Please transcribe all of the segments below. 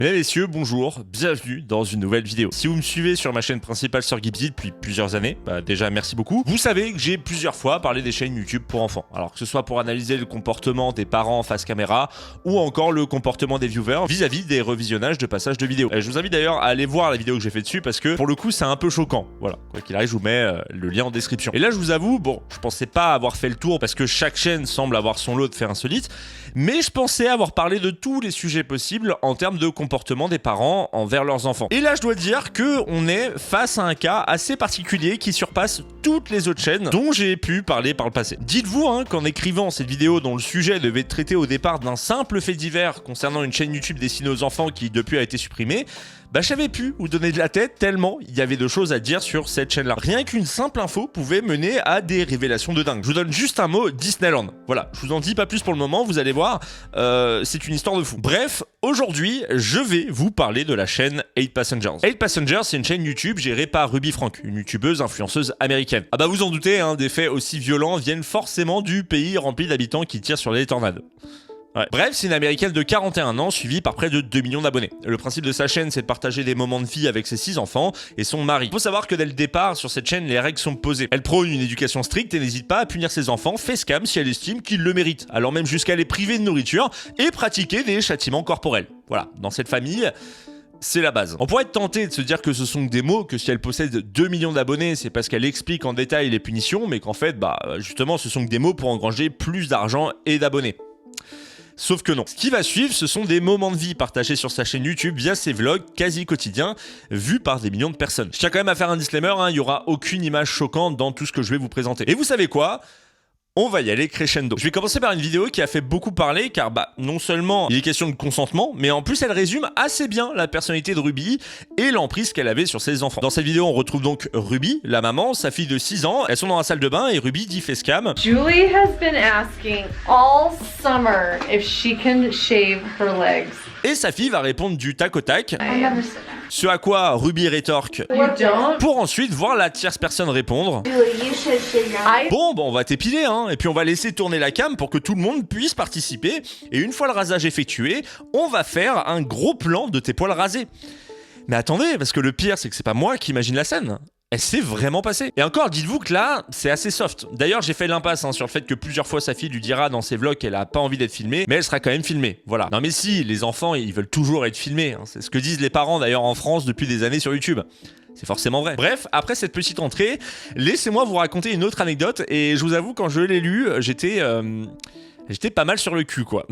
Mesdames et messieurs, bonjour, bienvenue dans une nouvelle vidéo. Si vous me suivez sur ma chaîne principale sur Gibzy depuis plusieurs années, déjà merci beaucoup. Vous savez que j'ai plusieurs fois parlé des chaînes YouTube pour enfants. Alors que ce soit pour analyser le comportement des parents face caméra ou encore le comportement des viewers vis-à-vis des revisionnages de passages de vidéos. Je vous invite d'ailleurs à aller voir la vidéo que j'ai fait dessus parce que pour le coup c'est un peu choquant. Voilà, quoi qu'il arrive je vous mets le lien en description. Et là je vous avoue, bon, je pensais pas avoir fait le tour parce que chaque chaîne semble avoir son lot de faits insolites, mais je pensais avoir parlé de tous les sujets possibles en termes de comportement des parents envers leurs enfants. Et là je dois dire que on est face à un cas assez particulier qui surpasse toutes les autres chaînes dont j'ai pu parler par le passé. Dites-vous qu'en écrivant cette vidéo dont le sujet devait traiter au départ d'un simple fait divers concernant une chaîne YouTube destinée aux enfants qui depuis a été supprimée, j'avais pu vous donner de la tête tellement il y avait de choses à dire sur cette chaîne-là. Rien qu'une simple info pouvait mener à des révélations de dingue. Je vous donne juste un mot, Disneyland. Voilà, je vous en dis pas plus pour le moment, vous allez voir, c'est une histoire de fou. Bref, aujourd'hui, je vais vous parler de la chaîne 8 Passengers. 8 Passengers, c'est une chaîne YouTube gérée par Ruby Frank, une youtubeuse influenceuse américaine. Vous en doutez, des faits aussi violents viennent forcément du pays rempli d'habitants qui tirent sur les tornades. Ouais. Bref, c'est une américaine de 41 ans suivie par près de 2 millions d'abonnés. Le principe de sa chaîne, c'est de partager des moments de vie avec ses 6 enfants et son mari. Il faut savoir que dès le départ, sur cette chaîne, les règles sont posées. Elle prône une éducation stricte et n'hésite pas à punir ses enfants facecam si elle estime qu'ils le méritent, allant même jusqu'à les priver de nourriture et pratiquer des châtiments corporels. Voilà, dans cette famille, c'est la base. On pourrait être tenté de se dire que ce sont des mots, que si elle possède 2 millions d'abonnés, c'est parce qu'elle explique en détail les punitions, mais qu'en fait, justement, ce sont que des mots pour engranger plus d'argent et d'abonnés. Sauf que non. Ce qui va suivre, ce sont des moments de vie partagés sur sa chaîne YouTube via ses vlogs quasi quotidiens, vus par des millions de personnes. Je tiens quand même à faire un disclaimer, il n'y aura aucune image choquante dans tout ce que je vais vous présenter. Et vous savez quoi ? On va y aller crescendo. Je vais commencer par une vidéo qui a fait beaucoup parler car non seulement il est question de consentement, mais en plus elle résume assez bien la personnalité de Ruby et l'emprise qu'elle avait sur ses enfants. Dans cette vidéo, on retrouve donc Ruby, la maman, sa fille de 6 ans. Elles sont dans la salle de bain et Ruby dit facecam. Julie has been asking all summer if she can shave her legs. Et sa fille va répondre du tac au tac. I never said that. Ce à quoi Ruby rétorque You don't? pour ensuite voir la tierce personne répondre. Bon, on va t'épiler, et puis on va laisser tourner la cam pour que tout le monde puisse participer. Et une fois le rasage effectué, on va faire un gros plan de tes poils rasés. Mais attendez, parce que le pire, c'est que c'est pas moi qui imagine la scène. Elle s'est vraiment passée. Et encore, dites-vous que là, c'est assez soft. D'ailleurs, j'ai fait l'impasse sur le fait que plusieurs fois sa fille lui dira dans ses vlogs qu'elle a pas envie d'être filmée, mais elle sera quand même filmée. Voilà. Non mais si, les enfants, ils veulent toujours être filmés. C'est ce que disent les parents d'ailleurs en France depuis des années sur YouTube. C'est forcément vrai. Bref, après cette petite entrée, laissez-moi vous raconter une autre anecdote. Et je vous avoue, quand je l'ai lu, j'étais pas mal sur le cul, quoi.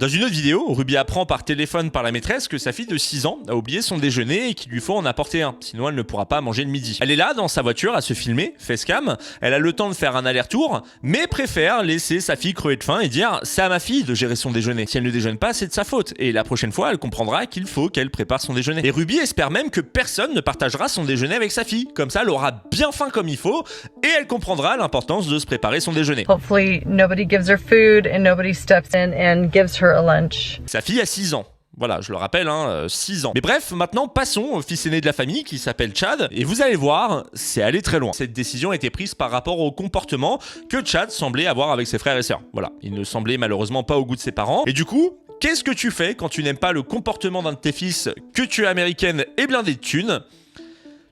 Dans une autre vidéo, Ruby apprend par téléphone par la maîtresse que sa fille de 6 ans a oublié son déjeuner et qu'il lui faut en apporter un, sinon elle ne pourra pas manger le midi. Elle est là, dans sa voiture, à se filmer, facecam, elle a le temps de faire un aller-retour, mais préfère laisser sa fille crever de faim et dire « c'est à ma fille de gérer son déjeuner. Si elle ne déjeune pas, c'est de sa faute. Et la prochaine fois, elle comprendra qu'il faut qu'elle prépare son déjeuner. » Et Ruby espère même que personne ne partagera son déjeuner avec sa fille. Comme ça, elle aura bien faim comme il faut et elle comprendra l'importance de se préparer son déjeuner. Hopefully nobody gives her food and nobody steps in and gives her a lunch. Sa fille a 6 ans. Voilà, je le rappelle, 6 ans. Mais bref, maintenant passons au fils aîné de la famille qui s'appelle Chad. Et vous allez voir, c'est allé très loin. Cette décision a été prise par rapport au comportement que Chad semblait avoir avec ses frères et sœurs. Voilà, il ne semblait malheureusement pas au goût de ses parents. Et du coup, qu'est-ce que tu fais quand tu n'aimes pas le comportement d'un de tes fils, que tu es américaine et blindée de thunes ?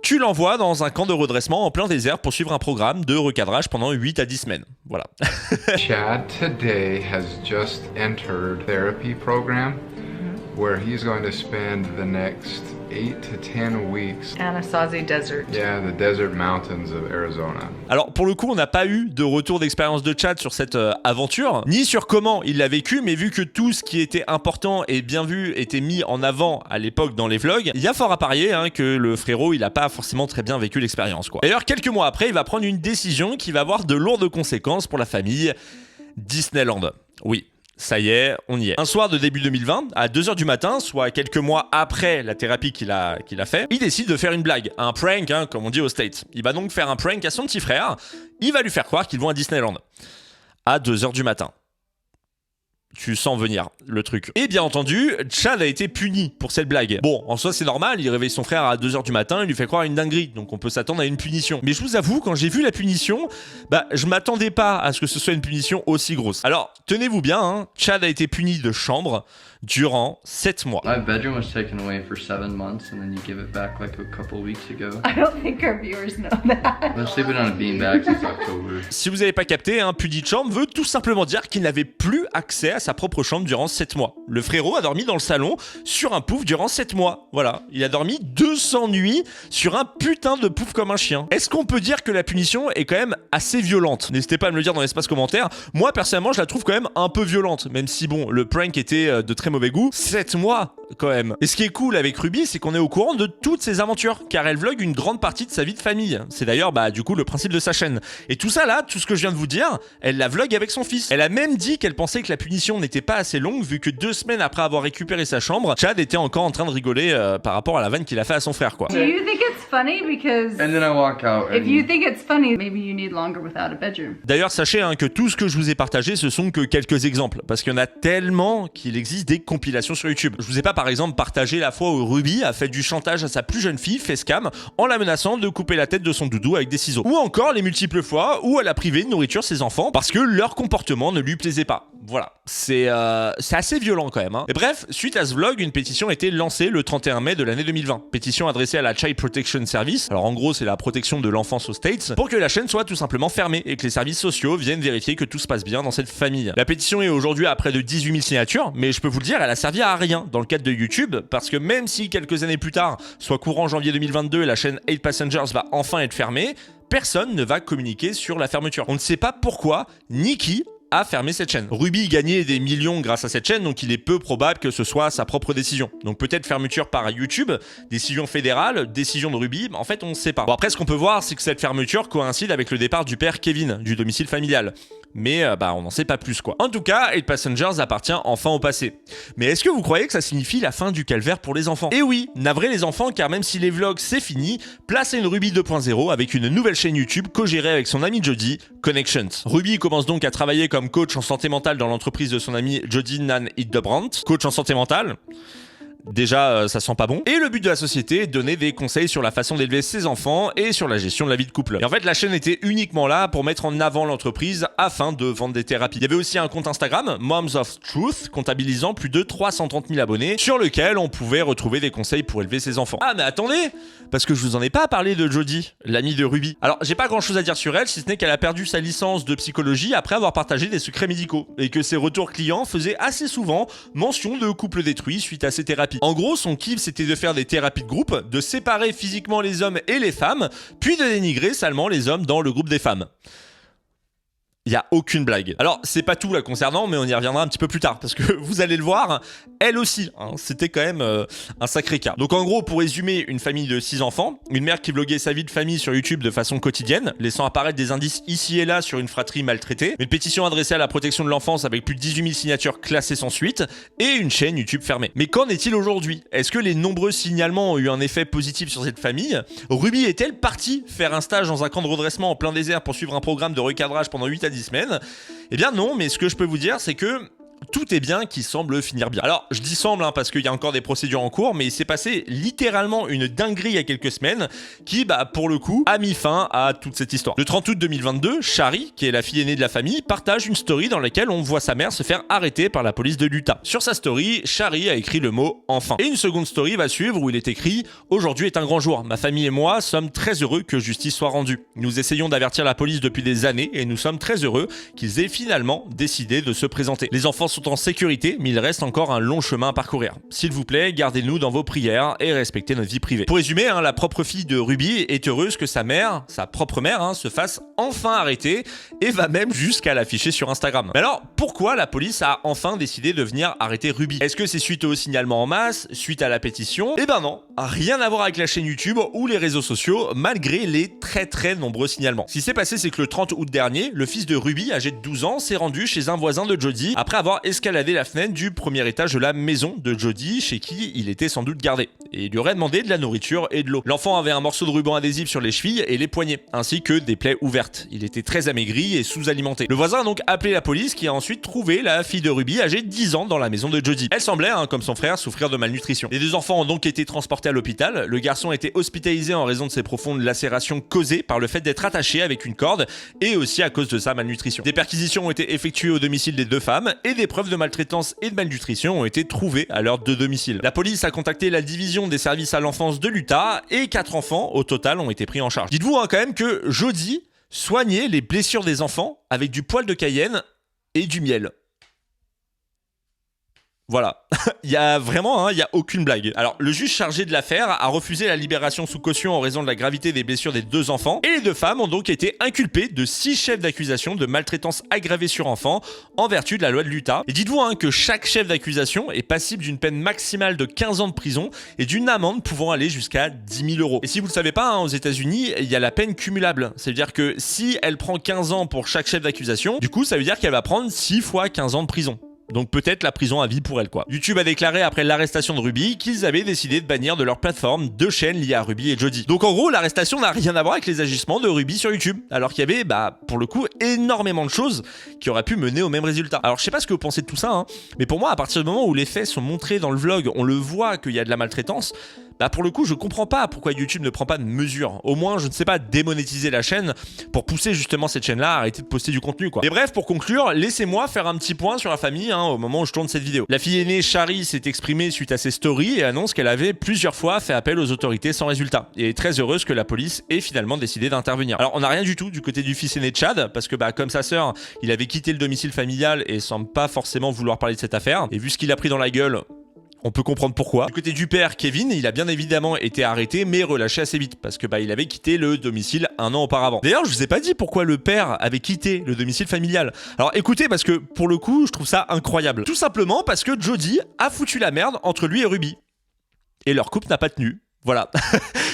Tu l'envoies dans un camp de redressement en plein désert pour suivre un programme de recadrage pendant 8 à 10 semaines. Voilà. Chad today has just entered therapy program where he's going to spend the next 8 to 10 weeks. Anasazi Desert. Yeah, the desert mountains of Arizona. Alors pour le coup, on n'a pas eu de retour d'expérience de Chad sur cette aventure, ni sur comment il l'a vécu, mais vu que tout ce qui était important et bien vu était mis en avant à l'époque dans les vlogs, il y a fort à parier que le frérot, il a pas forcément très bien vécu l'expérience, quoi. D'ailleurs, quelques mois après, il va prendre une décision qui va avoir de lourdes conséquences pour la famille. Disneyland. Oui. Ça y est, on y est. Un soir de début 2020, à 2h du matin, soit quelques mois après la thérapie qu'il a fait, il décide de faire une blague, un prank, comme on dit aux States. Il va donc faire un prank à son petit frère. Il va lui faire croire qu'ils vont à Disneyland. À 2h du matin. Tu sens venir le truc. Et bien entendu, Chad a été puni pour cette blague. Bon, en soi c'est normal, il réveille son frère à 2h du matin, il lui fait croire à une dinguerie, donc on peut s'attendre à une punition. Mais je vous avoue, quand j'ai vu la punition, je m'attendais pas à ce que ce soit une punition aussi grosse. Alors, tenez-vous bien, hein, Chad a été puni de chambre durant 7 mois. My bedroom was taken away for 7 months and then you give it back like a couple weeks ago. I don't think our viewers know that. I've been sleeping on a beanbag since October. Si vous n'avez pas capté, un puni de chambre veut tout simplement dire qu'il n'avait plus accès à sa propre chambre durant 7 mois. Le frérot a dormi dans le salon sur un pouf durant 7 mois. Voilà, il a dormi 200 nuits sur un putain de pouf comme un chien. Est-ce qu'on peut dire que la punition est quand même assez violente? N'hésitez pas à me le dire dans l'espace commentaire. Moi, personnellement, je la trouve quand même un peu violente, même si bon, le prank était de très mauvais goût. 7 mois quand même. Et ce qui est cool avec Ruby, c'est qu'on est au courant de toutes ses aventures, car elle vlog une grande partie de sa vie de famille. C'est d'ailleurs du coup le principe de sa chaîne. Et tout ça là, tout ce que je viens de vous dire, elle la vlog avec son fils. Elle a même dit qu'elle pensait que la punition n'était pas assez longue, vu que 2 semaines après avoir récupéré sa chambre, Chad était encore en train de rigoler par rapport à la vanne qu'il a fait à son frère, quoi. Do you think it's funny? Because And then I walk out and if you think it's funny, maybe you need longer without a bedroom. D'ailleurs, sachez que tout ce que je vous ai partagé, ce sont que quelques exemples, parce qu'il y en a tellement qu'il existe des compilations sur YouTube. Je vous ai pas par exemple partagé la fois où Ruby a fait du chantage à sa plus jeune fille, facecam, en la menaçant de couper la tête de son doudou avec des ciseaux. Ou encore les multiples fois où elle a privé de nourriture ses enfants parce que leur comportement ne lui plaisait pas. Voilà, c'est assez violent quand même, hein. Et bref, suite à ce vlog, une pétition a été lancée le 31 mai de l'année 2020. Pétition adressée à la Child Protection Service. Alors en gros, c'est la protection de l'enfance aux States, pour que la chaîne soit tout simplement fermée et que les services sociaux viennent vérifier que tout se passe bien dans cette famille. La pétition est aujourd'hui à près de 18 000 signatures, mais je peux vous le dire, elle a servi à rien dans le cadre de YouTube, parce que même si quelques années plus tard, soit courant janvier 2022, la chaîne 8 Passengers va enfin être fermée, personne ne va communiquer sur la fermeture. On ne sait pas pourquoi, ni qui a fermé cette chaîne. Ruby gagnait des millions grâce à cette chaîne, donc il est peu probable que ce soit sa propre décision. Donc peut-être fermeture par YouTube, décision fédérale, décision de Ruby, en fait on ne sait pas. Bon, après ce qu'on peut voir, c'est que cette fermeture coïncide avec le départ du père Kevin du domicile familial. Mais on n'en sait pas plus, quoi. En tout cas, 8 Passengers appartient enfin au passé. Mais est-ce que vous croyez que ça signifie la fin du calvaire pour les enfants? Eh oui, navré les enfants, car même si les vlogs c'est fini, place à une Ruby 2.0 avec une nouvelle chaîne YouTube co-gérée avec son ami Jody, Connections. Ruby commence donc à travailler comme coach en santé mentale dans l'entreprise de son ami Jody Nan Hildebrandt. Coach en santé mentale. Déjà, ça sent pas bon. Et le but de la société est de donner des conseils sur la façon d'élever ses enfants et sur la gestion de la vie de couple. Et en fait, la chaîne était uniquement là pour mettre en avant l'entreprise afin de vendre des thérapies. Il y avait aussi un compte Instagram, Moms of Truth, comptabilisant plus de 330 000 abonnés, sur lequel on pouvait retrouver des conseils pour élever ses enfants. Ah mais attendez, parce que je vous en ai pas parlé de Jody, l'amie de Ruby. Alors, j'ai pas grand chose à dire sur elle, si ce n'est qu'elle a perdu sa licence de psychologie après avoir partagé des secrets médicaux, et que ses retours clients faisaient assez souvent mention de couples détruits suite à ces thérapies. En gros, son kiff, c'était de faire des thérapies de groupe, de séparer physiquement les hommes et les femmes, puis de dénigrer salement les hommes dans le groupe des femmes. Il n'y a aucune blague. Alors, c'est pas tout là concernant, mais on y reviendra un petit peu plus tard, parce que vous allez le voir, elle aussi, hein, c'était quand même un sacré cas. Donc en gros, pour résumer, une famille de 6 enfants, une mère qui vloguait sa vie de famille sur YouTube de façon quotidienne, laissant apparaître des indices ici et là sur une fratrie maltraitée, une pétition adressée à la protection de l'enfance avec plus de 18 000 signatures classées sans suite, et une chaîne YouTube fermée. Mais qu'en est-il aujourd'hui? Est-ce que les nombreux signalements ont eu un effet positif sur cette famille? Ruby est-elle partie faire un stage dans un camp de redressement en plein désert pour suivre un programme de recadrage pendant 8 à 10 semaines? Eh bien non, mais ce que je peux vous dire, c'est que tout est bien qui semble finir bien. Alors, je dis semble parce qu'il y a encore des procédures en cours, mais il s'est passé littéralement une dinguerie il y a quelques semaines qui, pour le coup, a mis fin à toute cette histoire. Le 30 août 2022, Shari, qui est la fille aînée de la famille, partage une story dans laquelle on voit sa mère se faire arrêter par la police de l'Utah. Sur sa story, Shari a écrit le mot « enfin ». Et une seconde story va suivre où il est écrit « Aujourd'hui est un grand jour. Ma famille et moi sommes très heureux que justice soit rendue. Nous essayons d'avertir la police depuis des années et nous sommes très heureux qu'ils aient finalement décidé de se présenter. Les enfants sont en sécurité, mais il reste encore un long chemin à parcourir. S'il vous plaît, gardez-nous dans vos prières et respectez notre vie privée. » Pour résumer, la propre fille de Ruby est heureuse que sa mère, sa propre mère, se fasse enfin arrêter et va même jusqu'à l'afficher sur Instagram. Mais alors, pourquoi la police a enfin décidé de venir arrêter Ruby? Est-ce que c'est suite au signalement en masse, suite à la pétition? Eh ben non, rien à voir avec la chaîne YouTube ou les réseaux sociaux, malgré les très nombreux signalements. Ce qui s'est passé, c'est que le 30 août dernier, le fils de Ruby, âgé de 12 ans, s'est rendu chez un voisin de Jody après avoir escaladé la fenêtre du premier étage de la maison de Jody, chez qui il était sans doute gardé. et il lui aurait demandé de la nourriture et de l'eau. L'enfant avait un morceau de ruban adhésif sur les chevilles et les poignets, ainsi que des plaies ouvertes. Il était très amaigri et sous-alimenté. Le voisin a donc appelé la police qui a ensuite trouvé la fille de Ruby âgée de 10 ans dans la maison de Jody. Elle semblait, comme son frère, souffrir de malnutrition. Les deux enfants ont donc été transportés à l'hôpital. Le garçon a été hospitalisé en raison de ses profondes lacérations causées par le fait d'être attaché avec une corde et aussi à cause de sa malnutrition. Des perquisitions ont été effectuées au domicile des deux femmes et des preuves de maltraitance et de malnutrition ont été trouvées à leur domicile. La police a contacté la division des services à l'enfance de l'Utah et 4 enfants au total ont été pris en charge. Dites-vous quand même que Jody soignait les blessures des enfants avec du poil de cayenne et du miel. Voilà, il y a vraiment, il y a aucune blague. Alors, le juge chargé de l'affaire a refusé la libération sous caution en raison de la gravité des blessures des deux enfants, et les deux femmes ont donc été inculpées de 6 chefs d'accusation de maltraitance aggravée sur enfants en vertu de la loi de l'Utah. Et dites-vous que chaque chef d'accusation est passible d'une peine maximale de 15 ans de prison et d'une amende pouvant aller jusqu'à 10 000 euros. Et si vous le savez pas, aux États-Unis, il y a la peine cumulable. Ça veut dire que si elle prend 15 ans pour chaque chef d'accusation, du coup, ça veut dire qu'elle va prendre 6 fois 15 ans de prison. Donc peut-être la prison à vie pour elle, quoi. YouTube a déclaré après l'arrestation de Ruby qu'ils avaient décidé de bannir de leur plateforme 2 chaînes liées à Ruby et Jody. Donc en gros, l'arrestation n'a rien à voir avec les agissements de Ruby sur YouTube. Alors qu'il y avait, pour le coup, énormément de choses qui auraient pu mener au même résultat. Alors je sais pas ce que vous pensez de tout ça, mais pour moi, à partir du moment où les faits sont montrés dans le vlog, on le voit qu'il y a de la maltraitance, pour le coup, je comprends pas pourquoi YouTube ne prend pas de mesures. Au moins, je ne sais pas, démonétiser la chaîne pour pousser justement cette chaîne-là à arrêter de poster du contenu, quoi. Et bref, pour conclure, laissez-moi faire un petit point sur la famille au moment où je tourne cette vidéo. La fille aînée, Shari, s'est exprimée suite à ses stories et annonce qu'elle avait plusieurs fois fait appel aux autorités sans résultat. Et est très heureuse que la police ait finalement décidé d'intervenir. Alors, on n'a rien du tout du côté du fils aîné de Chad, parce que comme sa sœur, il avait quitté le domicile familial et semble pas forcément vouloir parler de cette affaire. Et vu ce qu'il a pris dans la gueule, on peut comprendre pourquoi. Du côté du père, Kevin, il a bien évidemment été arrêté mais relâché assez vite parce que il avait quitté le domicile 1 an auparavant. D'ailleurs, je vous ai pas dit pourquoi le père avait quitté le domicile familial. Alors écoutez, parce que pour le coup, je trouve ça incroyable. Tout simplement parce que Jody a foutu la merde entre lui et Ruby. Et leur couple n'a pas tenu. Voilà.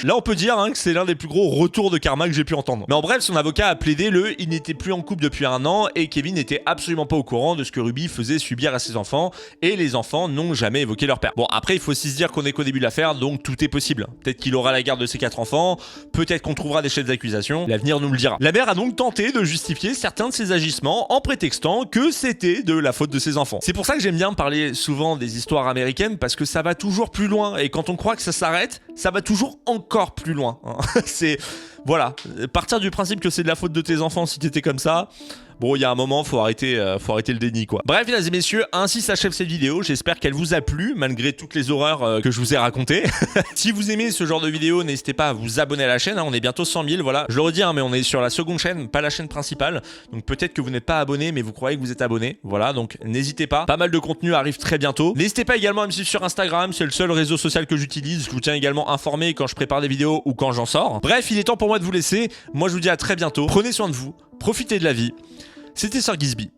Là, on peut dire que c'est l'un des plus gros retours de karma que j'ai pu entendre. Mais en bref, son avocat a plaidé il n'était plus en couple depuis 1 an et Kevin n'était absolument pas au courant de ce que Ruby faisait subir à ses enfants et les enfants n'ont jamais évoqué leur père. Bon, après, il faut aussi se dire qu'on est qu'au début de l'affaire, donc tout est possible. Peut-être qu'il aura la garde de ses 4 enfants, peut-être qu'on trouvera des chefs d'accusation, l'avenir nous le dira. La mère a donc tenté de justifier certains de ses agissements en prétextant que c'était de la faute de ses enfants. C'est pour ça que j'aime bien parler souvent des histoires américaines parce que ça va toujours plus loin et quand on croit que ça s'arrête, ça va toujours encore plus loin. C'est... Voilà. Partir du principe que c'est de la faute de tes enfants si t'étais comme ça... Bon, il y a un moment, faut arrêter le déni, quoi. Bref, mesdames et messieurs, ainsi s'achève cette vidéo. J'espère qu'elle vous a plu, malgré toutes les horreurs que je vous ai racontées. Si vous aimez ce genre de vidéo, n'hésitez pas à vous abonner à la chaîne. On est bientôt 100 000, voilà. Je le redis, mais on est sur la seconde chaîne, pas la chaîne principale. Donc peut-être que vous n'êtes pas abonné, mais vous croyez que vous êtes abonné. Voilà, donc n'hésitez pas. Pas mal de contenu arrive très bientôt. N'hésitez pas également à me suivre sur Instagram. C'est le seul réseau social que j'utilise. Je vous tiens également informé quand je prépare des vidéos ou quand j'en sors. Bref, il est temps pour moi de vous laisser. Moi, je vous dis à très bientôt. Prenez soin de vous. Profitez de la vie. C'était Sir Gizby.